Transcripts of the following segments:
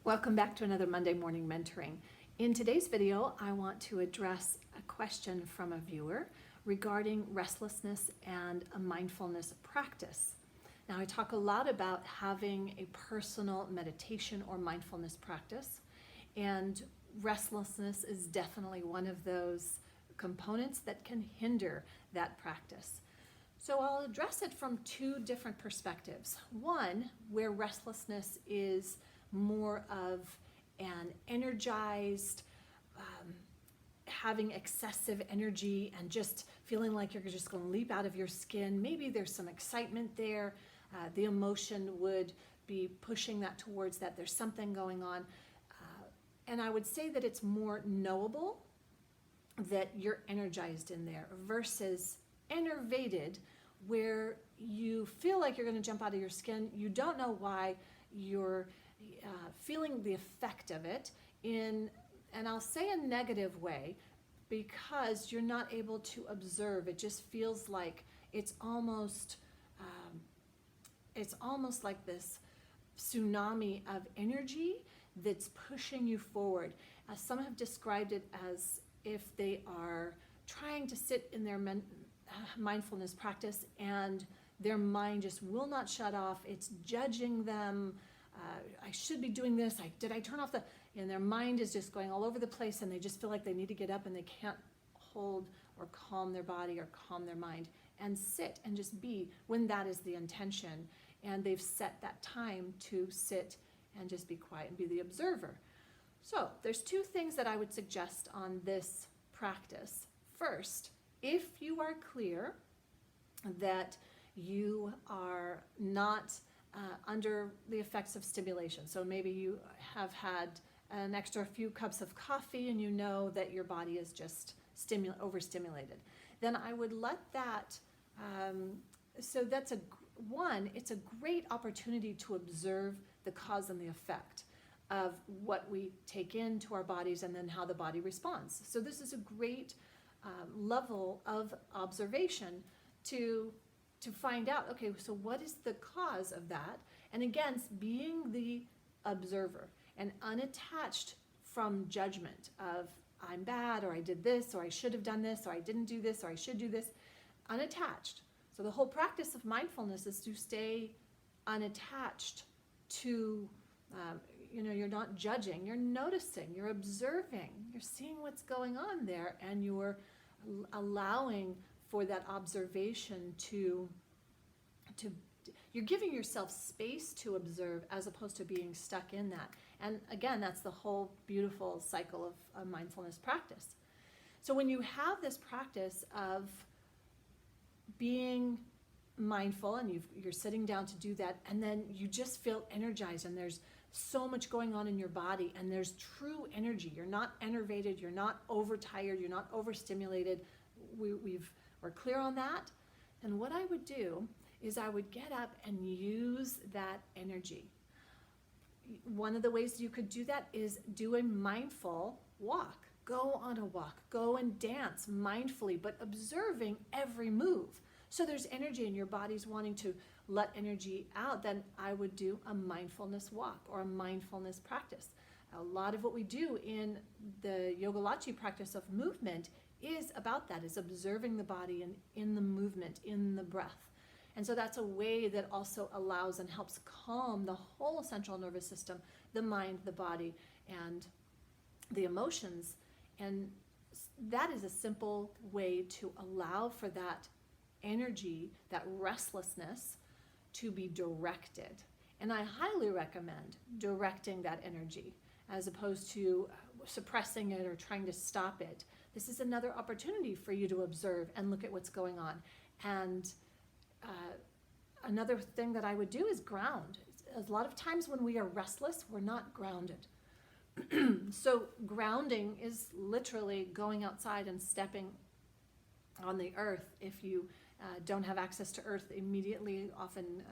Welcome back to another Monday Morning Mentoring. In today's video, I want to address a question from a viewer regarding restlessness and a mindfulness practice. Now, I talk a lot about having a personal meditation or mindfulness practice, and restlessness is definitely one of those components that can hinder that practice. So I'll address it from two different perspectives. One, where restlessness is more of an energized, having excessive energy and just feeling like you're just going to leap out of your skin. Maybe there's some excitement there. The emotion would be pushing that towards that. There's something going on. And I would say that it's more knowable that you're energized in there versus enervated, where you feel like you're going to jump out of your skin. You don't know why. You're feeling the effect of it in, and I'll say a negative way, because you're not able to observe. It just feels like it's almost like this tsunami of energy that's pushing you forward. Some have described it as if they are trying to sit in their mindfulness practice and their mind just will not shut off. It's judging them. I should be doing this. Did I turn off the... And their mind is just going all over the place, and they just feel like they need to get up and they can't hold or calm their body or calm their mind and sit and just be when that is the intention. And they've set that time to sit and just be quiet and be the observer. So there's two things that I would suggest on this practice. First, if you are clear that you are not under the effects of stimulation, so maybe you have had an extra few cups of coffee and you know that your body is just overstimulated, then I would let that, so that's it's a great opportunity to observe the cause and the effect of what we take into our bodies and then how the body responds. So this is a great level of observation to find out, okay, so what is the cause of that? And again, being the observer and unattached from judgment of I'm bad, or I did this, or I should have done this, or I didn't do this, or I should do this, unattached. So the whole practice of mindfulness is to stay unattached to, you're not judging, you're noticing, you're observing, you're seeing what's going on there, and you're allowing for that observation to you're giving yourself space to observe as opposed to being stuck in that. And again, that's the whole beautiful cycle of mindfulness practice. So when you have this practice of being mindful and you're sitting down to do that, and then you just feel energized and there's so much going on in your body and there's true energy. You're not enervated, you're not overtired, you're not overstimulated. We're clear on that. And what I would do is I would get up and use that energy. One of the ways you could do that is do a mindful walk. Go on a walk, go and dance mindfully, but observing every move. So there's energy and your body's wanting to let energy out, then I would do a mindfulness walk or a mindfulness practice. A lot of what we do in the Yogalachi practice of movement is about that, is observing the body and in the movement, in the breath. And so that's a way that also allows and helps calm the whole central nervous system, the mind, the body, and the emotions. And that is a simple way to allow for that energy, that restlessness, to be directed. And I highly recommend directing that energy as opposed to suppressing it or trying to stop it. This is another opportunity for you to observe and look at what's going on. And another thing that I would do is ground. A lot of times when we are restless, we're not grounded. So grounding is literally going outside and stepping on the earth. If you don't have access to earth immediately, often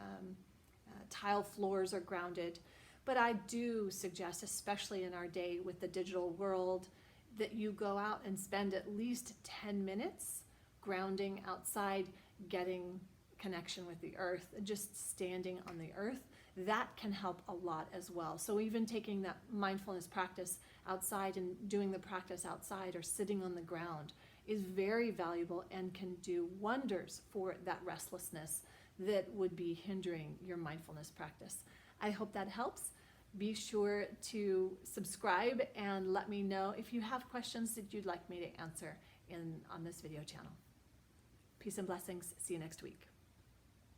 tile floors are grounded. But I do suggest, especially in our day with the digital world, that you go out and spend at least 10 minutes grounding outside, getting connection with the earth, just standing on the earth. that can help a lot as well. So even taking that mindfulness practice outside and doing the practice outside or sitting on the ground is very valuable and can do wonders for that restlessness that would be hindering your mindfulness practice. I hope that helps. Be sure to subscribe and let me know if you have questions that you'd like me to answer on this video channel. Peace and blessings. See you next week.